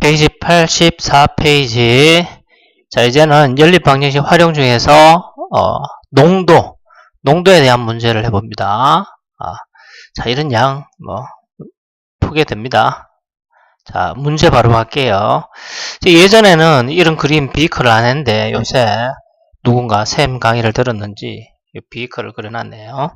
페이지 84페이지. 자, 이제는 연립방정식 활용 중에서 농도에 대한 문제를 해봅니다. 자, 이런 양 푸게 됩니다. 자, 문제 바로 할게요. 예전에는 이런 그림 비커를 안 했는데 요새 누군가 쌤 강의를 들었는지 비커를 그려놨네요.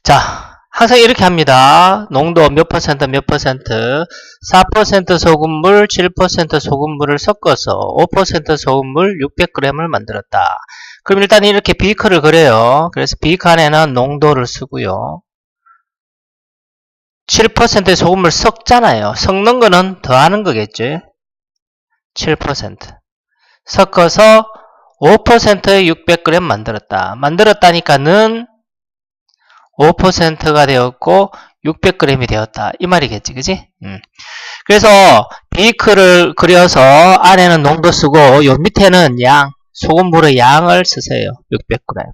자, 항상 이렇게 합니다. 농도 몇 퍼센트 몇 퍼센트, 4% 소금물, 7% 소금물을 섞어서 5% 소금물 600g을 만들었다. 그럼 일단 이렇게 비커를 그려요. 그래서 비커 안에는 농도를 쓰고요. 7%의 소금물 섞잖아요. 섞는 거는 더하는 거겠죠. 7% 섞어서 5%의 600g 만들었다. 만들었다니까는 5%가 되었고 600g이 되었다. 이 말이겠지, 그지? 그래서 비커를 그려서 안에는 농도 쓰고 요 밑에는 양, 소금물의 양을 쓰세요. 600g.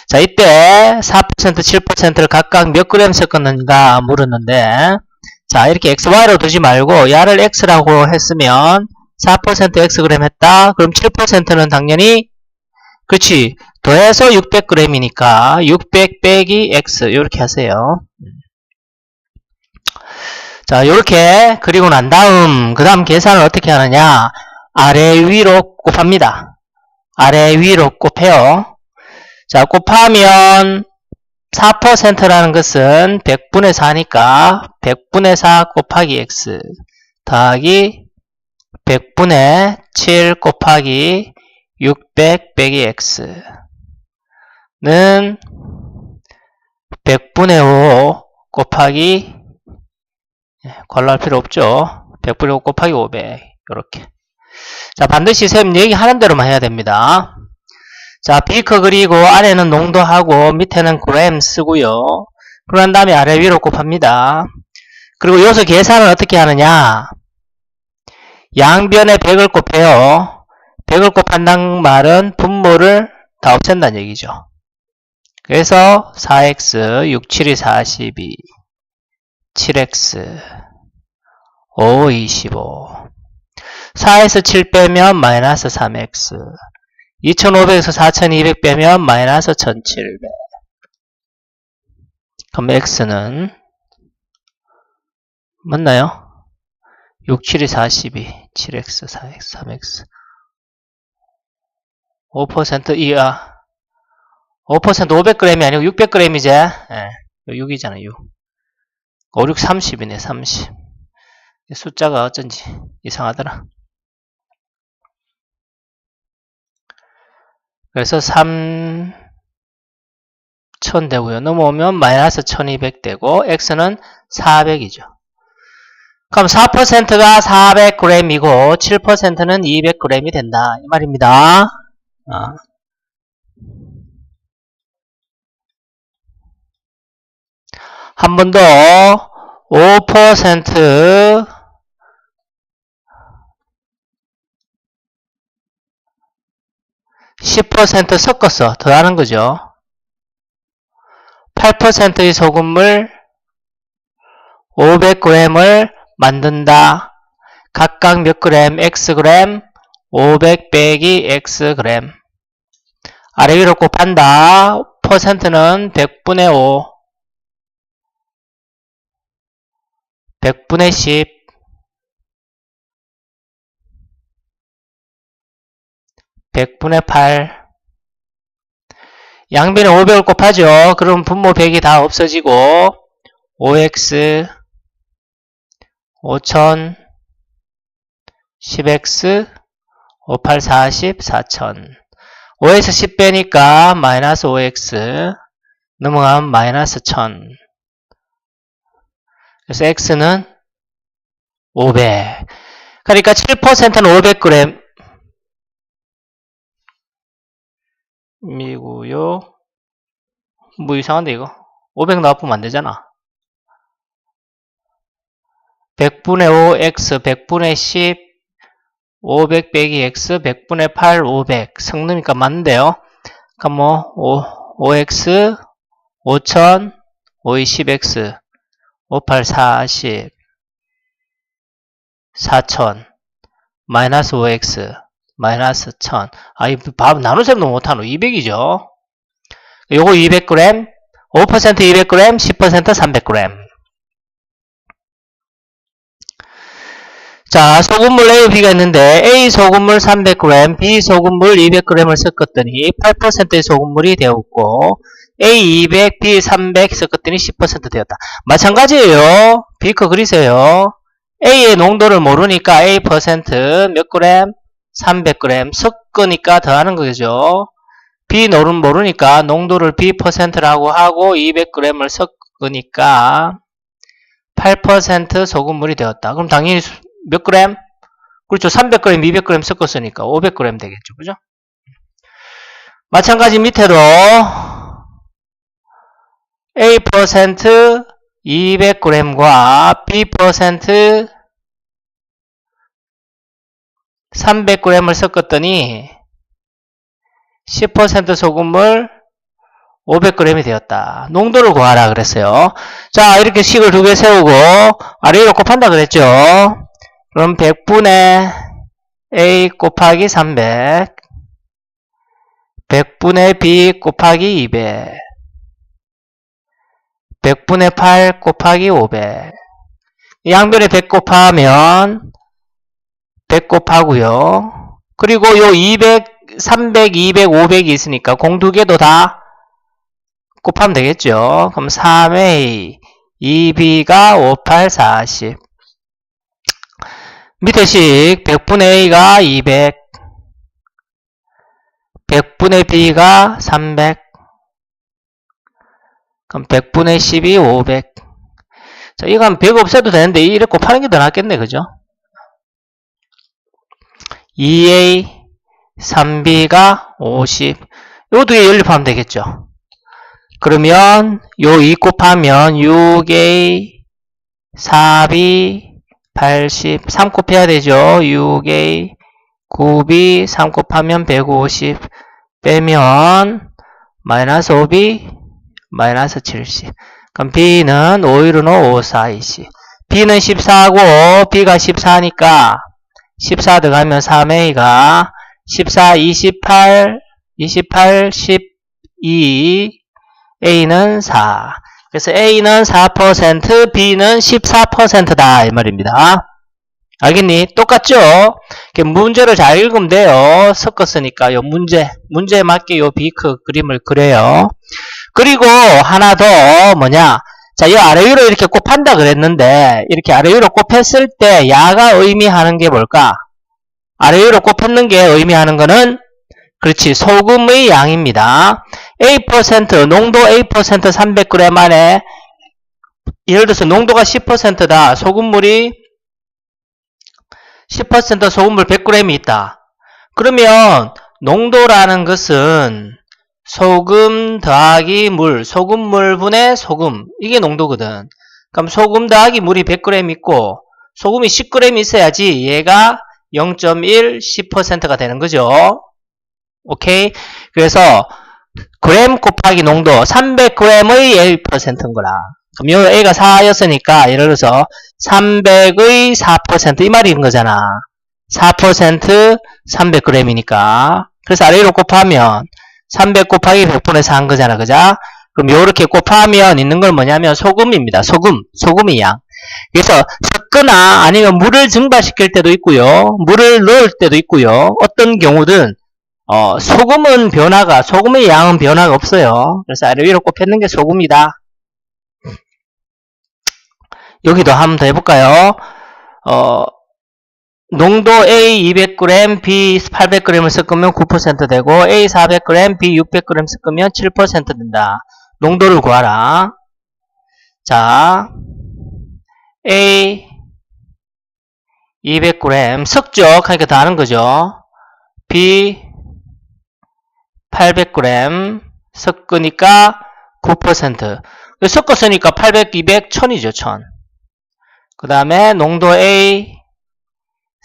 자, 이때 4%, 7%를 각각 몇 g 섞었는가 물었는데, 자, 이렇게 XY로 두지 말고 야를 X라고 했으면 4% Xg 했다. 그럼 7%는 당연히 그렇지. 더해서 600g이니까 600 빼기 X 이렇게 하세요. 자, 이렇게 그리고 난 다음 그 다음 계산을 어떻게 하느냐. 아래 위로 곱합니다. 아래 위로 곱해요. 자, 곱하면 4%라는 것은 100분의 4니까 100분의 4 곱하기 X 더하기 100분의 7 곱하기 600 빼기 X는 100분의 5 곱하기 괄호할 필요 없죠. 100분의 5 곱하기 500 이렇게. 자, 반드시 쌤 얘기하는 대로만 해야 됩니다. 자, 비커 그리고 아래는 농도하고 밑에는 그램 쓰고요. 그런 다음에 아래 위로 곱합니다. 그리고 여기서 계산을 어떻게 하느냐. 양변에 100을 곱해요. 100을 곱한다는 말은 분모를 다 없앤다는 얘기죠. 그래서 4x, 6, 7이 42, 7x, 5, 25. 4에서 7 빼면 마이너스 3x. 2500에서 4200 빼면 마이너스 1700. 그럼 x는 맞나요? 6, 7이 42, 7x, 4x, 3x. 5% 이하. 5% 500g이 아니고 600g이지. 예, 6이잖아, 6. 5, 6, 30이네, 30. 숫자가 어쩐지 이상하더라. 그래서 3000 되고요. 넘어오면 마이너스 1200 되고, x는 400이죠. 그럼 4%가 400g이고, 7%는 200g이 된다. 이 말입니다. 한 번 더 5% 10% 섞어서 더하는 거죠. 8%의 소금물 500g을 만든다. 각각 몇 그램? Xg 500 빼기 Xg. 아래 위로 곱한다. 퍼센트는 100분의 5 100분의 10 100분의 8 양변에 500을 곱하죠. 그럼 분모 100이 다 없어지고 5x 5000 10x 58 40 4000 5에서 10 빼니까 마이너스 5x 넘어가면 마이너스 1000. 그래서 x는 500. 그러니까 7%는 500g 미고요. 뭐 이상한데 이거? 500 나와보면 안 되잖아. 100분의 5 x 100분의 10 500 빼기 x 100분의 8 500 섞으니까 맞는데요. 그러니까 뭐 5x 5000 5 10x 58 40 4000 마이너스 5x 마이너스 1000. 아, 이 밥 나눗셈도 못하노. 200이죠. 요거 200g, 5% 200g, 10% 300g. 자, 소금물 A, B가 있는데 A 소금물 300g, B 소금물 200g을 섞었더니 8%의 소금물이 되었고 A 200, B 300 섞었더니 10% 되었다. 마찬가지예요. 비커 그리세요. A의 농도를 모르니까 A 퍼센트 몇 그램? 300g 섞으니까 더하는 거죠. B 노름 모르니까 농도를 B 퍼센트라고 하고 200g을 섞으니까 8% 소금물이 되었다. 그럼 당연히 몇 그램? 그렇죠. 300g, 200g 섞었으니까 500g 되겠죠. 그죠? 마찬가지 밑에도 A 퍼센트 200g과 B 퍼센트 300g을 섞었더니 10% 소금물 500g이 되었다. 농도를 구하라 그랬어요. 자, 이렇게 식을 두 개 세우고 아래 위로 곱한다 그랬죠. 그럼 100분의 A 곱하기 300 100분의 B 곱하기 200 100분의 8 곱하기 500 양변에 100 곱하면 100 곱하고요. 그리고 요 200, 300, 200, 500이 있으니까 공 두 개도 다 곱하면 되겠죠. 그럼 3A, 2B가 5, 8, 40. 밑에 식 100분의 A가 200, 100분의 B가 300, 그럼 100분의 10이 500. 자, 이건 100 없애도 되는데 이렇게 곱하는 게 더 낫겠네. 그죠? 2A, 3B가 50. 요 두 개 연립하면 되겠죠. 그러면 요 2 곱하면 6A, 4B, 80. 3 곱해야 되죠. 6A, 9B, 3 곱하면 150. 빼면 마이너스 5B, 마이너스 70. 그럼 B는 515, 5, 4, 20. B는 14고 B가 14니까 14 들어가면 3A가 14, 28, 28, 12, A는 4. 그래서 A는 4%, B는 14%다. 이 말입니다. 알겠니? 똑같죠? 문제를 잘 읽으면 돼요. 섞었으니까 요 문제에 맞게 요 비크 그림을 그려요. 그리고 하나 더 뭐냐? 자, 이 아래 위로 이렇게 곱한다 그랬는데 이렇게 아래 위로 곱했을 때 야가 의미하는 게 뭘까? 아래 위로 곱했는 게 의미하는 거는 그렇지, 소금의 양입니다. A%, 농도 A% 300g 안에 예를 들어서 농도가 10%다. 소금물이 10% 소금물 100g이 있다. 그러면 농도라는 것은 소금 더하기 물, 소금물분의 소금, 이게 농도거든. 그럼 소금 더하기 물이 100g 있고 소금이 10g 있어야지 얘가 0.1, 10%가 되는 거죠. 오케이? 그래서 그램 곱하기 농도 300g의 1%인 거라. 그럼 요 A가 4였으니까 예를 들어서 300의 4% 이 말인 거잖아. 4% 300g이니까. 그래서 아래로 곱하면 300 곱하기 100분의 4 한 거잖아. 그죠? 그럼 요렇게 곱하면 있는 건 뭐냐면 소금입니다. 소금의 양. 그래서 섞거나 아니면 물을 증발시킬 때도 있고요. 물을 넣을 때도 있고요. 어떤 경우든 소금의 양은 변화가 없어요. 그래서 아래 위로 곱했는 게 소금이다. 여기도 한 번 더 해볼까요? 농도 A 200g, B 800g을 섞으면 9% 되고 A 400g, B 600g 섞으면 7% 된다. 농도를 구하라. 자, A 200g 섞죠. 그러니까 다 하는 거죠. B 800g 섞으니까 9%. 섞었으니까 800, 200, 1000이죠. 1000. 그 다음에 농도 A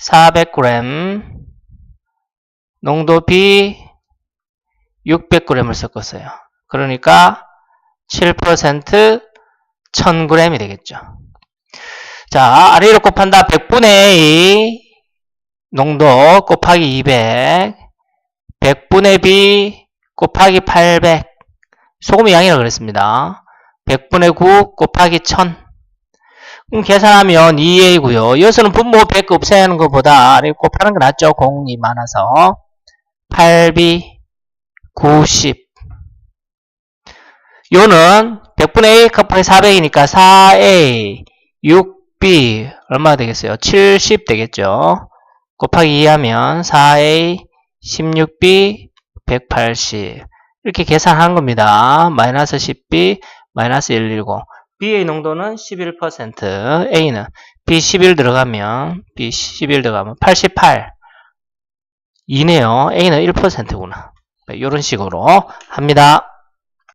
400g, 농도 B 600g을 섞었어요. 그러니까 7% 1000g이 되겠죠. 자, 아래로 곱한다. 100분의 2 농도 곱하기 200, 100분의 B 곱하기 800, 소금의 양이라고 그랬습니다. 100분의 9 곱하기 1000. 계산하면 2A고요. 여기서는 분모 100 없애야 하는 것보다 아래 곱하는 게 낫죠. 공이 많아서. 8B 90. 요는 100분의 A 곱하기 400이니까 4A 6B 얼마 되겠어요? 70 되겠죠. 곱하기 2 하면 4A 16B 180 이렇게 계산한 겁니다. 마이너스 10B 마이너스 110. B의 농도는 11%, A는 B11 들어가면 88 2네요. A는 1%구나. 이런 식으로 합니다.